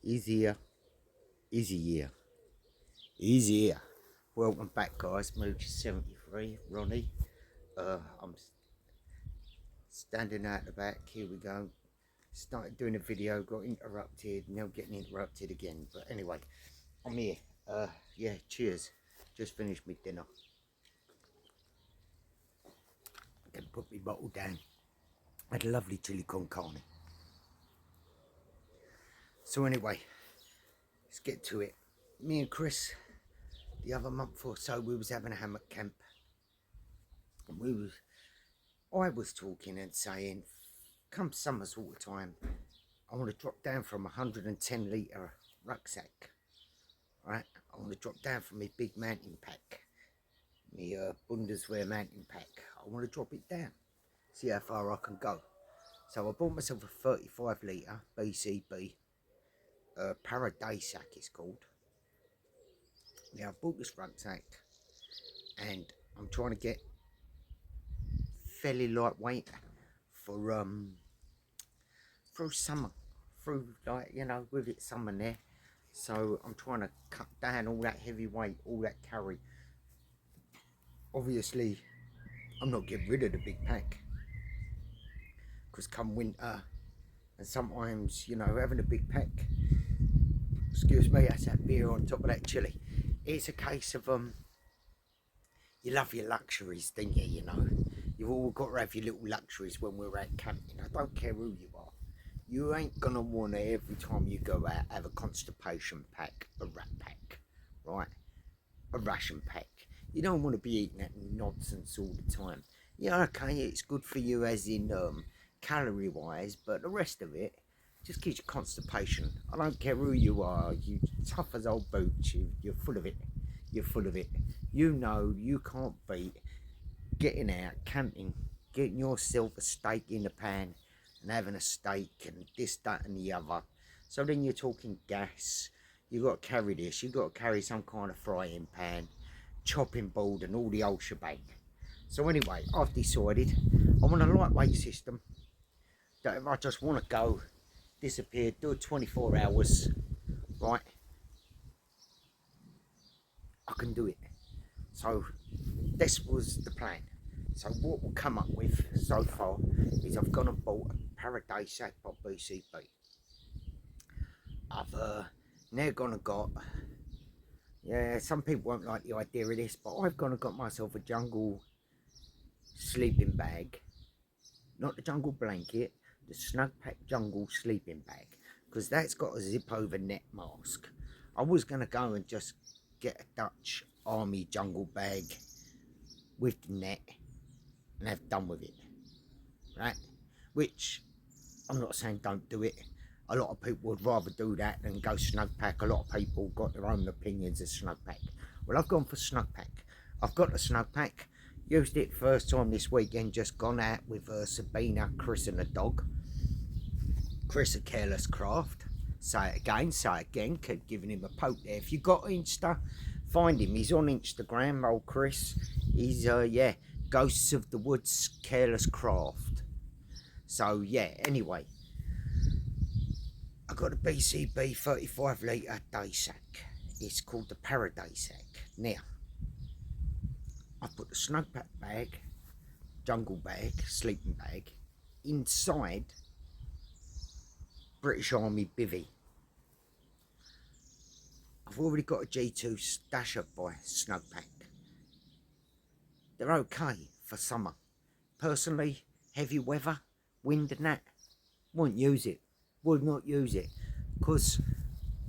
Easier, easier, easier. Welcome back, guys. Mooch 73, Ronnie. I'm standing out the back. Here we go. Started doing a video, got interrupted, now getting interrupted again. But anyway, I'm here. Yeah, cheers. Just finished my dinner. I can put my bottle down. Had a lovely chili con carne. So anyway, let's get to it. Me and Chris, the other month or so, we was having a hammock camp. And I was talking and saying, come summer sort of time, I want to drop down from a 110 litre rucksack. Right? I want to drop down from my big mountain pack. My Bundeswehr mountain pack. I want to drop it down. See how far I can go. So I bought myself a 35 litre BCB. Paradise it's called. Now I bought this rucksack and I'm trying to get fairly lightweight for through summer, through, like, you know, with it summer there. So I'm trying to cut down all that heavy weight, all that carry. Obviously I'm not getting rid of the big pack, because come winter and sometimes, you know, having a big pack, excuse me, that's that beer on top of that chili. It's a case of you love your luxuries, don't you? You know, you've all got to have your little luxuries when we're out camping. I don't care who you are. You ain't gonna want to, every time you go out, have a constipation pack, a rat pack, right? A ration pack. You don't want to be eating that nonsense all the time. Yeah, okay, it's good for you as in calorie wise, but the rest of it just gives you constipation. I don't care who you are, you tough as old boots, you're full of it. You're full of it. You know you can't beat getting out, camping, getting yourself a steak in the pan and having a steak and this, that and the other. So then you're talking gas, you've got to carry this, you've got to carry some kind of frying pan, chopping board and all the old shebang. So anyway, I've decided I want a lightweight system that if I just want to go, disappear, do it 24 hours, right, I can do it. So this was the plan. So what we'll come up with so far is I've gone and bought a Paradise sack by BCB. I've now gone and got, yeah, some people won't like the idea of this, but I've gone and got myself a jungle sleeping bag. Not the jungle blanket, the Snug Pack jungle sleeping bag, because that's got a zip over net mask. I was going to go and just get a Dutch army jungle bag with the net and have done with it, right? Which I'm not saying don't do it. A lot of people would rather do that than go Snug Pack. A lot of people got their own opinions of Snug Pack. Well, I've gone for Snug Pack. I've got the Snug Pack. Used it first time this weekend, just gone out with Sabina, Chris and the dog. Chris a Careless Craft. Say it again, keep giving him a poke there. If you got Insta, find him. He's on Instagram, old Chris. He's, yeah, Ghosts of the Woods Careless Craft. So, yeah, anyway. I got a BCB 35 litre day sack. It's called the Paradise sack. Now, I put the Snug Pack bag, jungle bag, sleeping bag, inside British Army bivvy. I've already got a G2 Stasher by Snug Pack. They're okay for summer. Personally, heavy weather, wind and that, won't use it. Would not use it. Because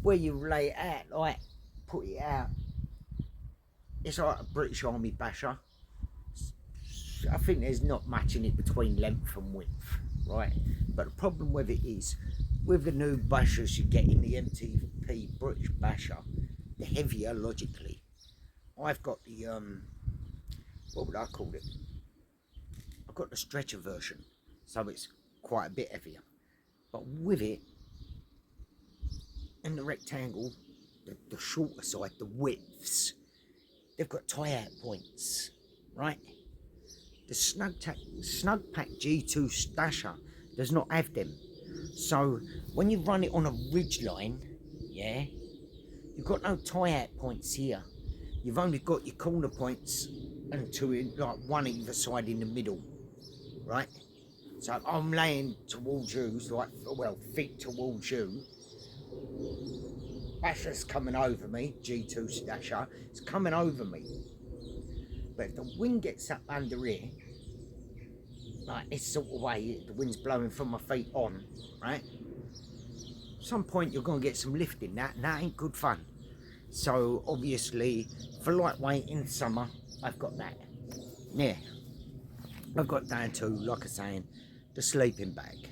where you lay it out, like, put it out, it's like a British Army basher. I think there's not much in it between length and width, right? But the problem with it is, with the new bashers you get in the MTP British basher, the heavier logically. I've got the, what would I call it? I've got the stretcher version, so it's quite a bit heavier. But with it, in the rectangle, the shorter side, the widths, they've got tie-out points, right? The Snug Pack G2 Stasher does not have them. So when you run it on a ridge line, yeah? You've got no tie-out points here. You've only got your corner points and two, like one either side in the middle, right? So I'm laying towards you, like, well, feet towards you. Basher's coming over me, G2 Dasher, it's coming over me. But if the wind gets up under here, like this sort of way, the wind's blowing from my feet on, right? At some point you're going to get some lift in that, and that ain't good fun. So obviously, for lightweight in summer, I've got that. Yeah, I've got down to, like I was saying, the sleeping bag,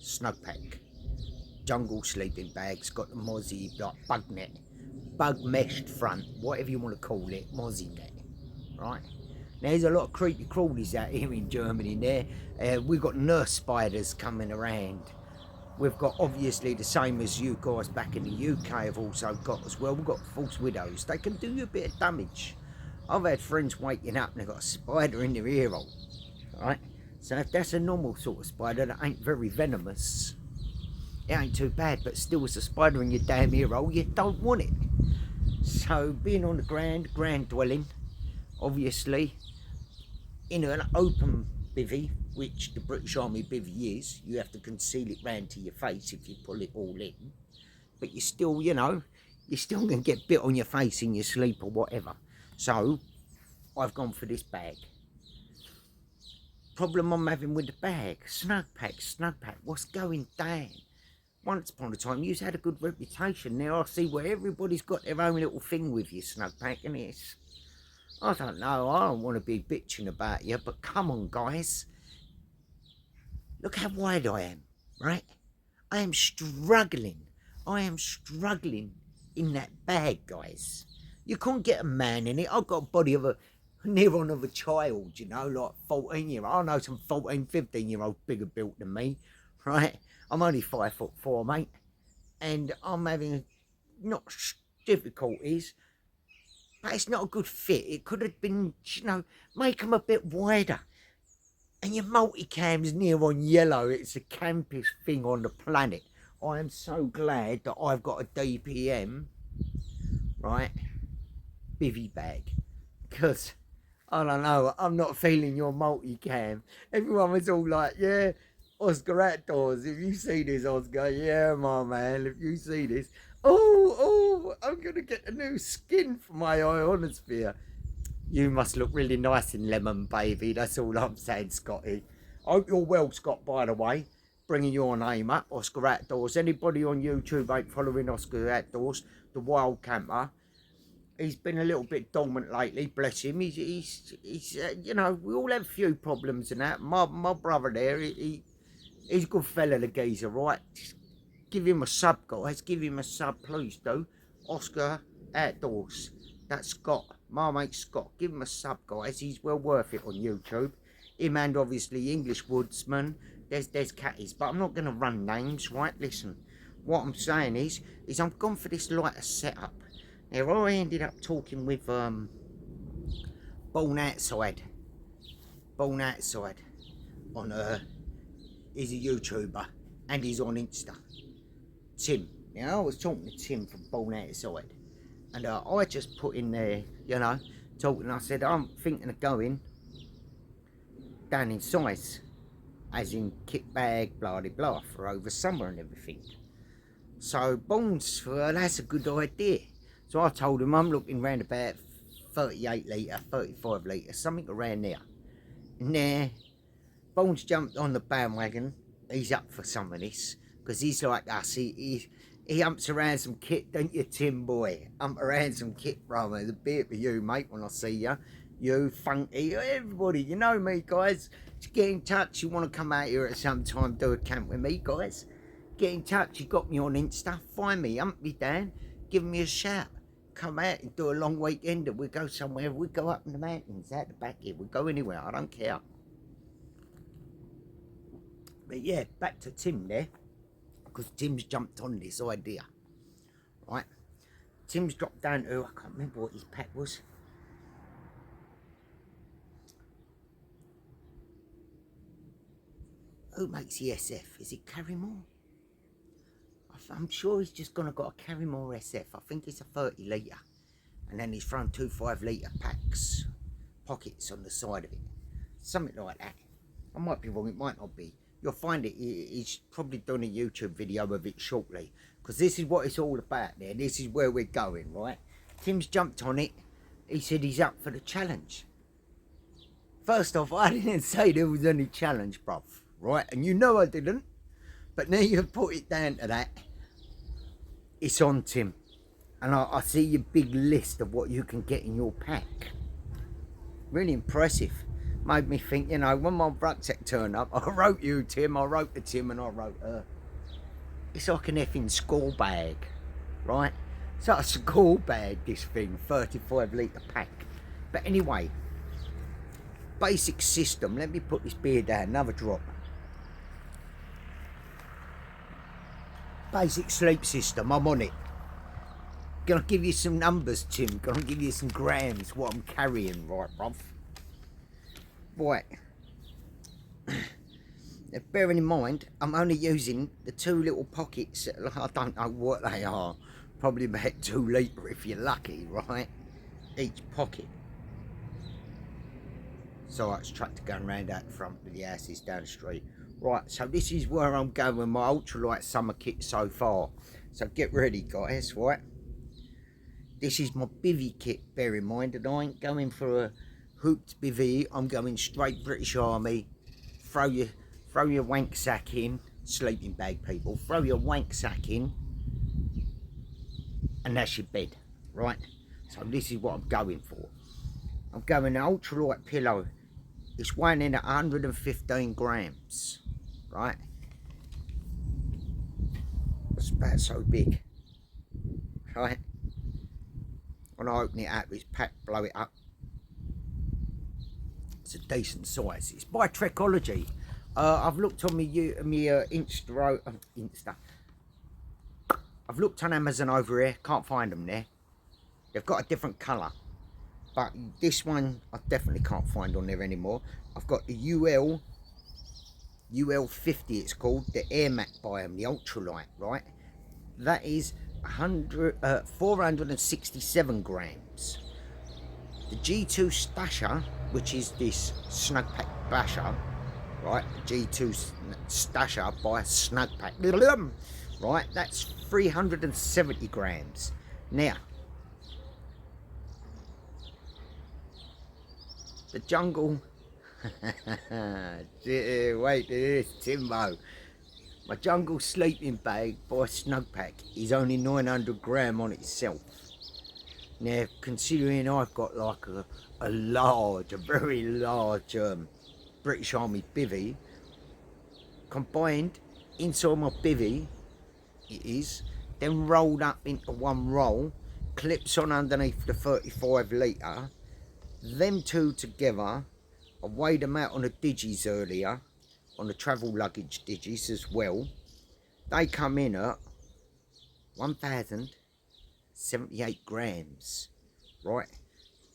snug pack, jungle sleeping bags, got the mozzie, like bug net, bug meshed front, whatever you want to call it, mozzie net, right? There's a lot of creepy crawlies out here in Germany there. We've got nurse spiders coming around. We've got, obviously, the same as you guys back in the UK have also got as well. We've got false widows. They can do you a bit of damage. I've had friends waking up and they've got a spider in their ear hole, right? So if that's a normal sort of spider that ain't very venomous, it ain't too bad, but still it's a spider in your damn ear hole, you don't want it. So being on the ground dwelling, obviously, in an open bivvy, which the British Army bivvy is, you have to conceal it round to your face if you pull it all in. But you still, you know, you're still going to get bit on your face in your sleep or whatever. So, I've gone for this bag. Problem I'm having with the bag, snug pack, what's going down? Once upon a time, you've had a good reputation. Now I see where everybody's got their own little thing with you, snug pack, and it's... I don't know, I don't want to be bitching about you, but come on, guys. Look how wide I am, right? I am struggling. I am struggling in that bag, guys. You couldn't get a man in it. I've got a body of a near on of a child, you know, like 14-year-old. I know some 14, 15-year-olds bigger built than me, right? I'm only 5'4", mate. And I'm having not difficulties, but it's not a good fit. It could have been, you know, make them a bit wider. And your multicam's near on yellow. It's the campest thing on the planet. I am so glad that I've got a DPM, right, bivvy bag. Because, I don't know, I'm not feeling your multicam. Everyone was all like, yeah, Oscar Outdoors, if you see this, Oscar, yeah, my man, if you see this. Oh, I'm going to get a new skin for my ionosphere. You must look really nice in lemon, baby. That's all I'm saying, Scotty. I hope you're well, Scott, by the way. Bringing your name up, Oscar Outdoors. Anybody on YouTube ain't following Oscar Outdoors, the wild camper. He's been a little bit dormant lately, bless him. He's you know, we all have a few problems and that. My brother there, he's a good fella, the geezer, right? Give him a sub, guys. Give him a sub, please do. Oscar Outdoors. That's Scott. My mate Scott. Give him a sub, guys. He's well worth it on YouTube. Him and obviously English Woodsman. There's catties. But I'm not going to run names, right? Listen. What I'm saying is I'm gone for this lighter setup. Now, I ended up talking with Born Outside. On he's a YouTuber. And he's on Insta. Tim. Now, I was talking to Tim from Born Outside. And I just put in there, you know, talking. I said, I'm thinking of going down in size. As in kit bag, blah, blah, blah, for over summer and everything. So, Bones, that's a good idea. So I told him I'm looking round about 38 litre, 35 litre, something around there. And there, Bones jumped on the bandwagon. He's up for some of this. Because he's like us. He humps around some kit, don't you, Tim boy? Hump around some kit, brother. The beer for you, mate, when I see you. You, Funky, everybody, you know me, guys. Just get in touch. You want to come out here at some time, do a camp with me, guys. Get in touch. You got me on Insta. Find me, hump me down. Give me a shout. Come out and do a long weekend. We go somewhere. We go up in the mountains, out the back here. We go anywhere. I don't care. But yeah, back to Tim there. Because Tim's jumped on this idea. Right? Tim's dropped down to, I can't remember what his pack was. Who makes the SF? Is it Carrymore? I'm sure he's just gonna got to carry more SF. I think it's a 30 litre, and then he's thrown 2 5 litre packs, pockets on the side of it, something like that. I might be wrong, it might not be. You'll find it. He's probably done a YouTube video of it shortly, because this is what it's all about there. This is where we're going, right? Tim's jumped on it. He said he's up for the challenge. First off, I didn't say there was any challenge, bruv, right? And you know I didn't. But now you've put it down to that. It's on, Tim. And I see your big list of what you can get in your pack. Really impressive. Made me think, you know, when my rucksack turned up, I wrote you, Tim, I wrote to Tim, and I wrote her. It's like an effing school bag, right? It's like a school bag, this thing, 35 litre pack. But anyway, basic system. Let me put this beer down, another drop. Basic sleep system, I'm on it. Gonna give you some numbers, Tim. Gonna give you some grams, what I'm carrying, right, bruv? Right. Now, bearing in mind, I'm only using the 2 little pockets. I don't know what they are. Probably about 2 litre if you're lucky, right? Each pocket. So it's tractor going round out the front with the houses down the street. Right, so this is where I'm going with my ultralight summer kit so far. So get ready, guys, right? This is my bivvy kit, bear in mind, and I ain't going for a hooped bivvy. I'm going straight British Army. Throw your wank sack in, sleeping bag, people. Throw your wank sack in, and that's your bed, right? So this is what I'm going for. I'm going an ultralight pillow. It's weighing in at 115 grams, right? It's about so big, right? When I open it up, it's packed, blow it up. It's a decent size. It's by Trekology. I've looked on my Insta. I've looked on Amazon over here. Can't find them there. They've got a different colour. But this one, I definitely can't find on there anymore. I've got the UL50, it's called. The Air Mat by them, the ultralight, right? That is 467 grams. The G2 Stasher, which is this Snug Pack Basher, right? G2 Stasher by Snug Pack, right? That's 370 grams. Now, the Jungle, wait, this Timbo. My Jungle sleeping bag by Snug Pack is only 900 gram on itself. Now, considering I've got like a very large British Army bivvy, combined inside my bivvy, it is, then rolled up into one roll, clips on underneath the 35 litre, them two together. I weighed them out on the digis earlier, on the travel luggage digis as well. They come in at 1,078 grams, right?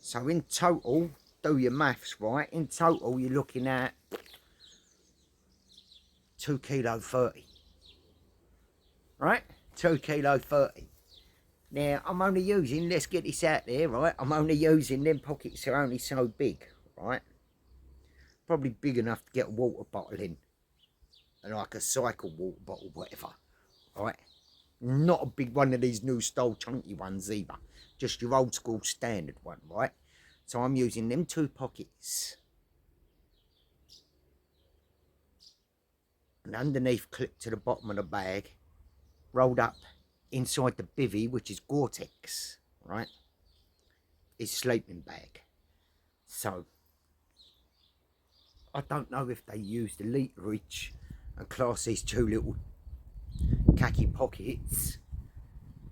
So in total, do your maths, right? In total, you're looking at 2 kilo 30, right? 2 kilo 30. Now, I'm only using, let's get this out there, right? I'm only using, them pockets are only so big, right? Probably big enough to get a water bottle in. And like a cycle water bottle, whatever, right? Not a big one of these new style chunky ones either. Just your old school standard one, right? So I'm using them 2 pockets. And underneath, clipped to the bottom of the bag, rolled up inside the bivvy, which is Gore-Tex, right? Is sleeping bag. So, I don't know if they use the literage and class these 2 little khaki pockets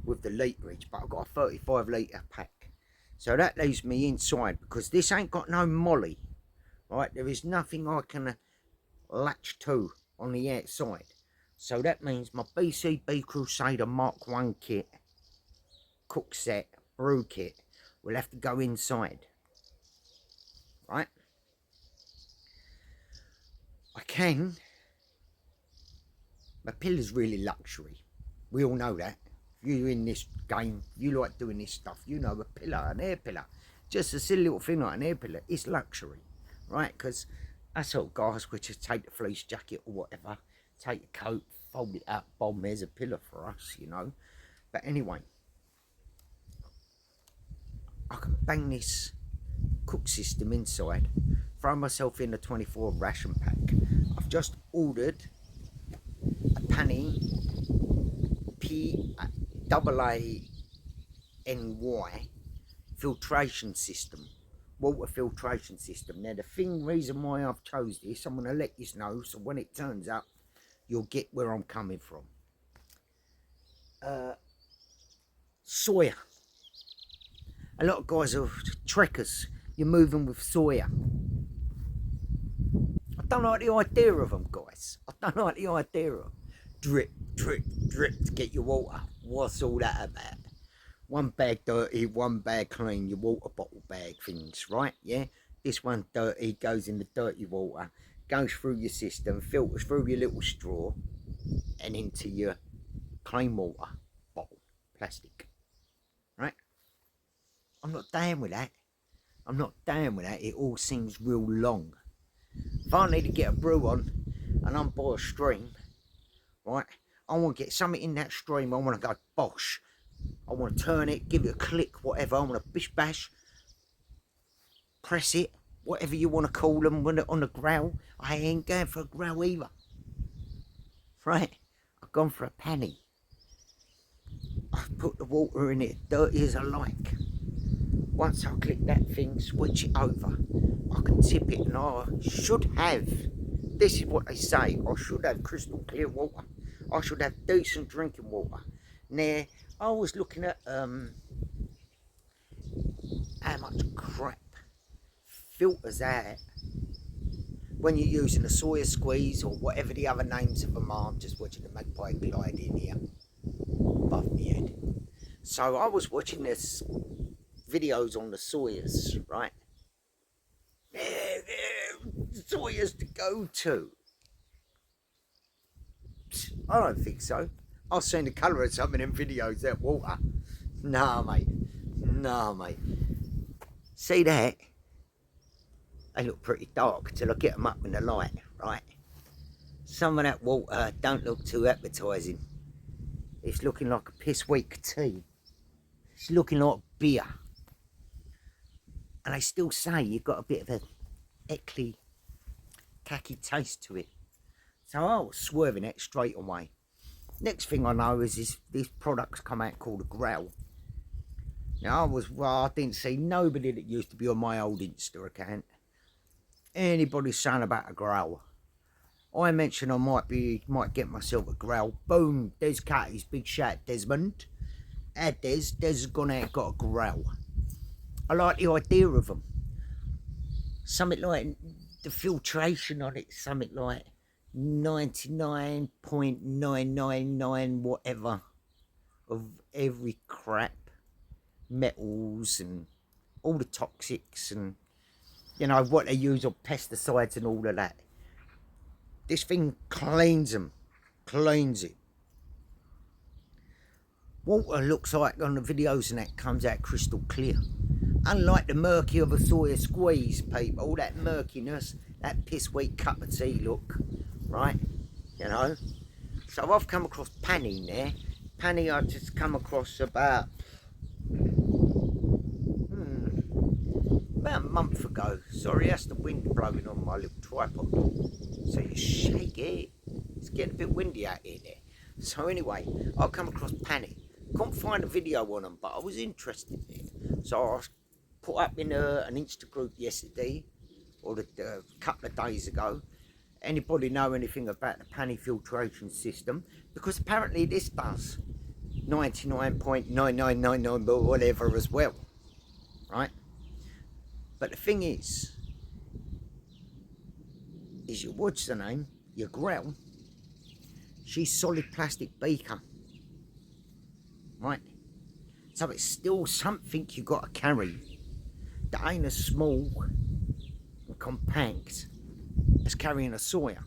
with the literage, but I've got a 35 litre pack. So that leaves me inside, because this ain't got no molly, right? There is nothing I can latch to on the outside. So that means my BCB Crusader Mark 1 kit, cook set, brew kit, will have to go inside, right? I can. My pillar's really luxury. We all know that. You in this game, you like doing this stuff. You know, a pillar, an air pillar, just a silly little thing like an air pillar. It's luxury, right? Because us old guys would just take the fleece jacket or whatever, take your coat, fold it up, bomb. There's a pillar for us, you know. But anyway, I can bang this cook system inside, throw myself in a 24 ration pack. I've just ordered a Panny PAANY filtration system, water filtration system. Now the reason why I've chose this, I'm going to let you know, so when it turns up, you'll get where I'm coming from. Soya. A lot of guys are trekkers. You're moving with soya. I don't like the idea of them, guys. I don't like the idea of drip, drip, drip to get your water. What's all that about? One bag dirty, one bag clean, your water bottle bag things, right? Yeah? This one dirty, goes in the dirty water, goes through your system, filters through your little straw, and into your clean water bottle, plastic. Right? I'm not down with that. I'm not down with that. It all seems real long. If I need to get a brew on and I'm by a stream, right, I want to get something in that stream. I want to go bosh. I want to turn it, give it a click, whatever. I want to bish bash, press it, whatever you want to call them, when on the growl. I ain't going for a growl either. Right? I've gone for a Panny. I've put the water in it, dirty as I like. Once I click that thing, switch it over, I can tip it, and I should have, this is what they say, I should have crystal clear water. I should have decent drinking water. Now, I was looking at how much crap filters out when you're using a soya squeeze or whatever the other names of them are. I'm just watching the magpie glide in here above my head. So I was watching this videos on the soyas, right? Soyas to go to. I don't think so. I've seen the colour of some of them videos, that water. Nah, mate. Nah, mate. See that? They look pretty dark till I get them up in the light, right? Some of that water don't look too appetising. It's looking like a piss weak tea. It's looking like beer. And they still say you've got a bit of a eckly, tacky taste to it. So I was swerving it straight away. Next thing I know is this product's come out called a growl. Now I didn't see nobody that used to be on my old Insta account. Anybody saying about a growl. I mentioned I might get myself a growl. Boom, Des Catties, big shout Desmond. Des has gone out and got a growl. I like the idea of them. Something like the filtration on it, something like 99.999 whatever of every crap, metals and all the toxics and, you know, what they use on pesticides and all of that. This thing cleans them, cleans it. Water looks like on the videos and that comes out crystal clear. Unlike the murky of a soya squeeze, people, that murkiness, that piss weak cup of tea look, right? You know? So I've come across Panny there. Panny I just come across about a month ago. Sorry, that's the wind blowing on my little tripod. So you shake it. It's getting a bit windy out here there. So anyway, I come across Panny. Couldn't find a video on them, but I was interested in it. So I put up in an Insta group yesterday, or a couple of days ago. Anybody know anything about the Panny filtration system? Because apparently this does 99.9999 whatever as well, right? But the thing is your what's the name? Your growl. She's solid plastic beaker, right? So it's still something you got to carry. That ain't as small and compact as carrying a soya.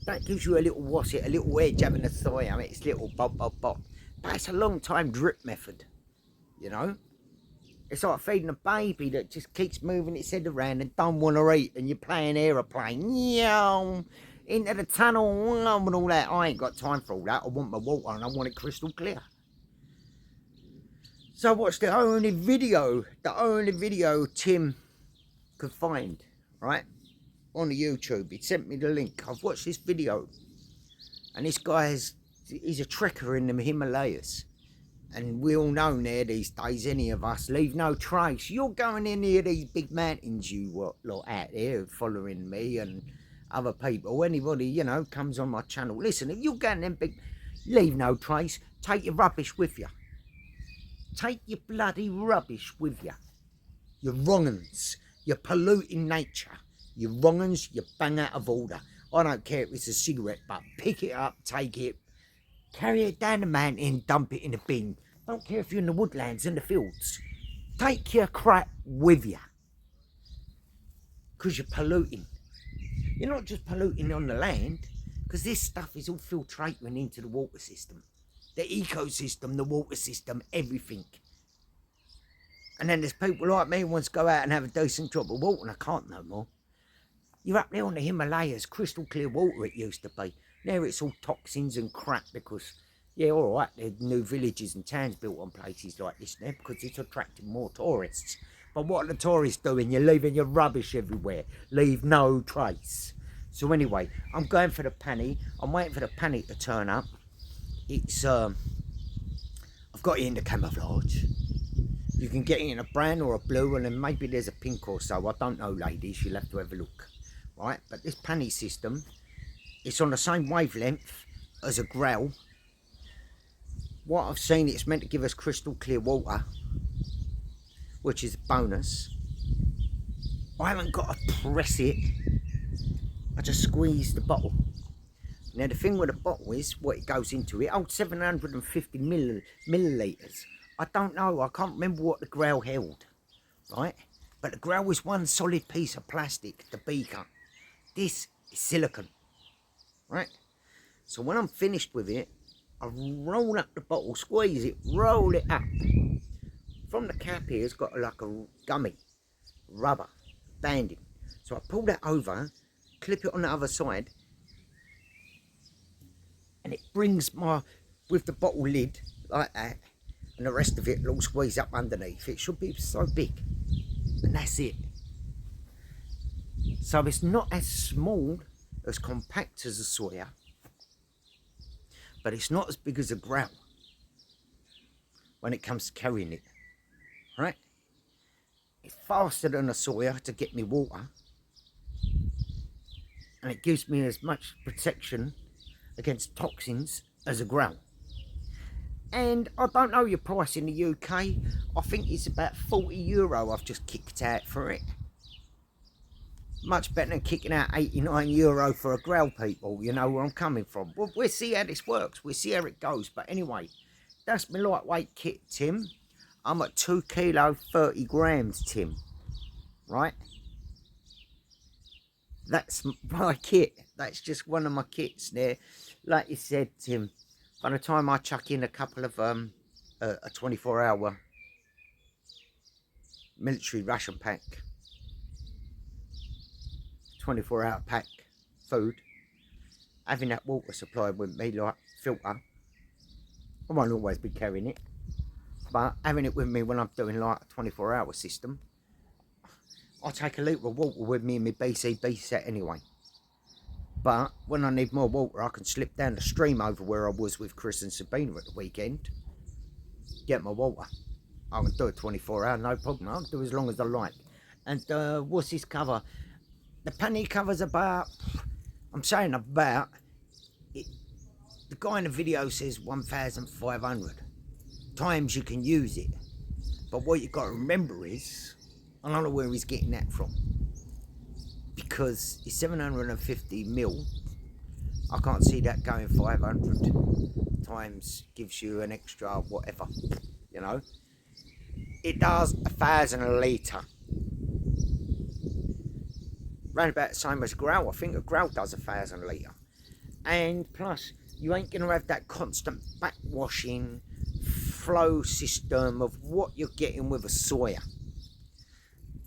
That gives you a little wasset, a little edge having a soy. I mean, it's little bob, bob, bob. But it's a long time drip method, you know. It's like feeding a baby that just keeps moving its head around and don't want to eat, and you're playing aeroplane, into the tunnel and all that. I ain't got time for all that. I want my water and I want it crystal clear. So I watched the only video Tim could find, right, on the YouTube. He sent me the link. I've watched this video, and this guy he's a trekker in the Himalayas. And we all know now these days, any of us, leave no trace. You're going in here, these big mountains, you lot out there following me and other people. Anybody, you know, comes on my channel. Listen, if you're going them big, leave no trace. Take your rubbish with you. Take your bloody rubbish with you. Your wrong-uns. You're polluting nature. Your wrong-uns, you bang out of order. I don't care if it's a cigarette butt. Pick it up, take it. Carry it down the mountain, dump it in a bin. Don't care if you're in the woodlands and the fields. Take your crap with you. Because you're polluting. You're not just polluting on the land, because this stuff is all filtrating into the water system. The ecosystem, the water system, everything. And then there's people like me who wants to go out and have a decent drop of water, and I can't no more. You're up there on the Himalayas, crystal clear water it used to be. Now it's all toxins and crap because, yeah, all right, there's new villages and towns built on places like this now because it's attracting more tourists. But what are the tourists doing? You're leaving your rubbish everywhere. Leave no trace. So anyway, I'm going for the panny. I'm waiting for the panny to turn up. It's, I've got it in the camouflage. You can get it in a brown or a blue, and then maybe there's a pink or so. I don't know, ladies. You'll have to have a look. Right? But this panny system, it's on the same wavelength as a growl. What I've seen, it's meant to give us crystal clear water, which is a bonus. I haven't got to press it. I just squeeze the bottle. Now the thing with the bottle is, what it goes into, it holds 750 millilitres. I don't know, I can't remember what the growl held, right? But the growl was one solid piece of plastic, the beaker. This is silicone, right? So when I'm finished with it, I roll up the bottle, squeeze it, roll it up. From the cap here, it's got like a gummy, rubber, banding. So I pull that over, clip it on the other side, and it brings with the bottle lid, like that, and the rest of it will all squeeze up underneath. It should be so big, and that's it. So it's not as small, as compact as a Sawyer, but it's not as big as a growl when it comes to carrying it, right? It's faster than a Sawyer to get me water, and it gives me as much protection against toxins as a growl. And I don't know your price in the UK. I think it's about €40 I've just kicked out for it. Much better than kicking out €89 for a growl, people. You know where I'm coming from. Well, we'll see how this works. We'll see how it goes. But anyway, that's my lightweight kit, Tim. I'm at 2 kilo 30 grams, Tim. Right? That's my kit. That's just one of my kits there. Like you said, Tim, by the time I chuck in a couple of a 24-hour military ration pack, 24-hour pack food, having that water supply with me, like filter, I won't always be carrying it, but having it with me when I'm doing like a 24-hour system, I take a litre of water with me in my BCB set anyway. But when I need more water, I can slip down the stream over where I was with Chris and Sabina at the weekend, get my water. I can do it 24 hours, no problem. I can do as long as I like. And what's this cover? The penny cover's about, I'm saying about, the guy in the video says 1,500 times you can use it. But what you've got to remember is, I don't know where he's getting that from. Because it's 750 mil, I can't see that going 500 times, gives you an extra whatever, you know. It does 1,000 a litre. Round about the same as growl. I think a growl does 1,000 a litre. And plus, you ain't going to have that constant backwashing flow system of what you're getting with a Sawyer.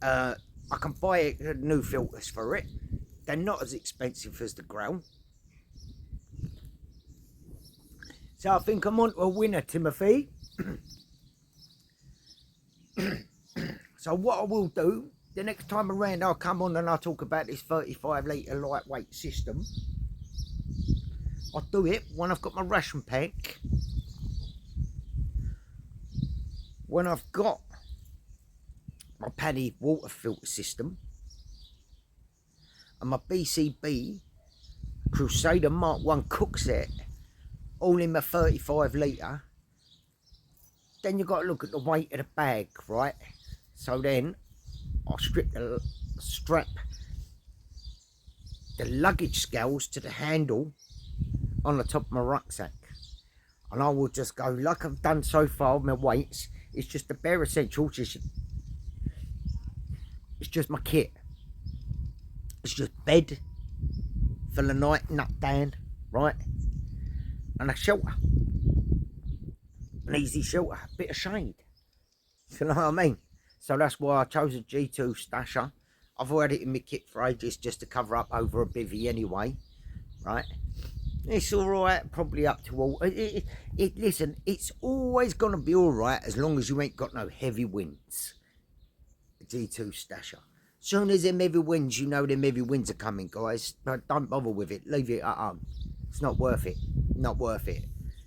I can buy new filters for it. They're not as expensive as the Grell. So I think I'm on to a winner, Timothy. So what I will do, the next time around, I'll come on and I'll talk about this 35 litre lightweight system. I'll do it when I've got my ration pack, when I've got my Paddy water filter system, and my BCB Crusader Mark 1 cook set, all in my 35 litre. Then you've got to look at the weight of the bag, right? So then I'll strap the luggage scales to the handle on the top of my rucksack, and I will just go like I've done so far with my weights. It's just the bare essentials. It's just my kit. It's just bed for the night, nut down, right? And a shelter. An easy shelter, a bit of shade. You know what I mean? So that's why I chose a G2 stasher. I've had it in my kit for ages just to cover up over a bivvy anyway, right? It's all right, probably up to all. Listen, it's always going to be all right as long as you ain't got no heavy winds. A G2 stasher. Soon as them heavy winds, you know them heavy winds are coming, guys. But don't bother with it. Leave it at home. It's not worth it. Not worth it.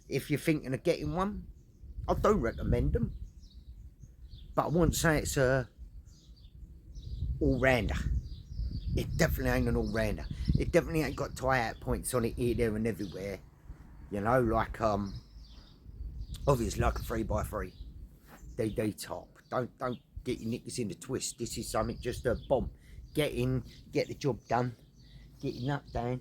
If you're thinking of getting one, I do recommend them. But I wouldn't say it's a all-rounder. It definitely ain't an all-rounder. It definitely ain't got tie-out points on it here, there and everywhere. You know, like, obviously like a 3x3. DD top. Don't get your knickers in the twist. This is something just a bomb. Get in, get the job done, get your nut down,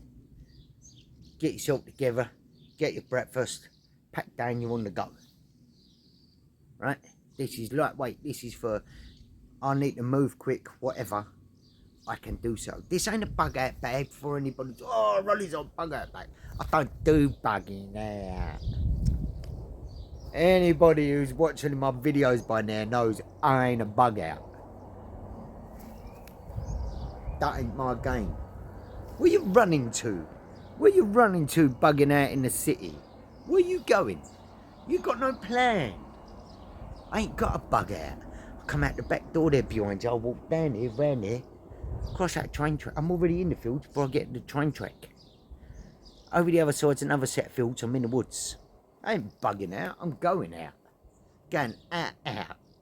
get yourself together, get your breakfast, pack down, you're on the go. Right? This is lightweight. This is for, I need to move quick, whatever, I can do so. This ain't a bug out bag for anybody. Oh, Rolly's on bug out bag. I don't do bugging out. Anybody who's watching my videos by now knows I ain't a bug out. That ain't my game. Where you running to? Where you running to bugging out in the city? Where you going? You got no plan. I ain't got a bug out. I come out the back door there behind you. I'll walk down here, round there, cross that train track. I'm already in the fields before I get to the train track. Over the other side's another set of fields. I'm in the woods. I ain't bugging out. I'm going out. Going out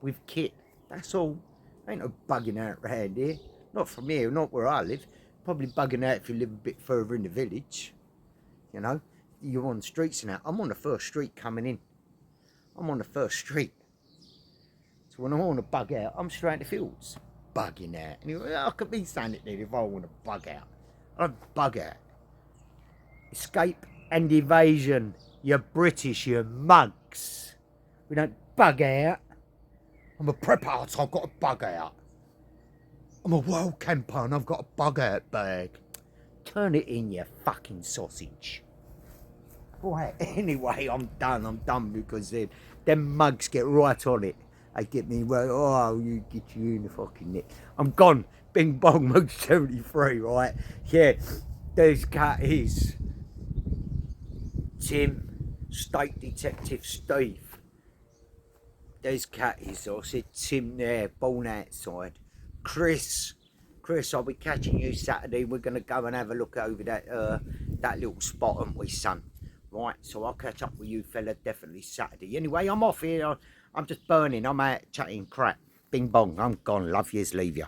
with kit. That's all. Ain't no bugging out round here. Not from here, not where I live. Probably bugging out if you live a bit further in the village. You know, you're on the streets now. I'm on the first street coming in. I'm on the first street. So when I want to bug out, I'm straight in the fields. Bugging out. Anyway, I could be standing there if I want to bug out. I don't bug out. Escape and evasion. You're British, you mugs. We don't bug out. I'm a prepper, so I've got a bug out. I'm a world camper and I've got a bug out bag. Turn it in, you fucking sausage. Right, anyway, I'm done because them mugs get right on it. They get me right, oh, you get you in the fucking net. I'm gone. Bing bong, mug 73, right? Yeah, there's cat is Tim, State Detective Steve. There's cat is, I said Tim there, born outside. Chris, I'll be catching you Saturday. We're going to go and have a look over that little spot, aren't we, son? Right, so I'll catch up with you fella definitely Saturday. Anyway, I'm off here. I'm just burning. I'm out chatting crap. Bing bong, I'm gone. Love yous, leave ya.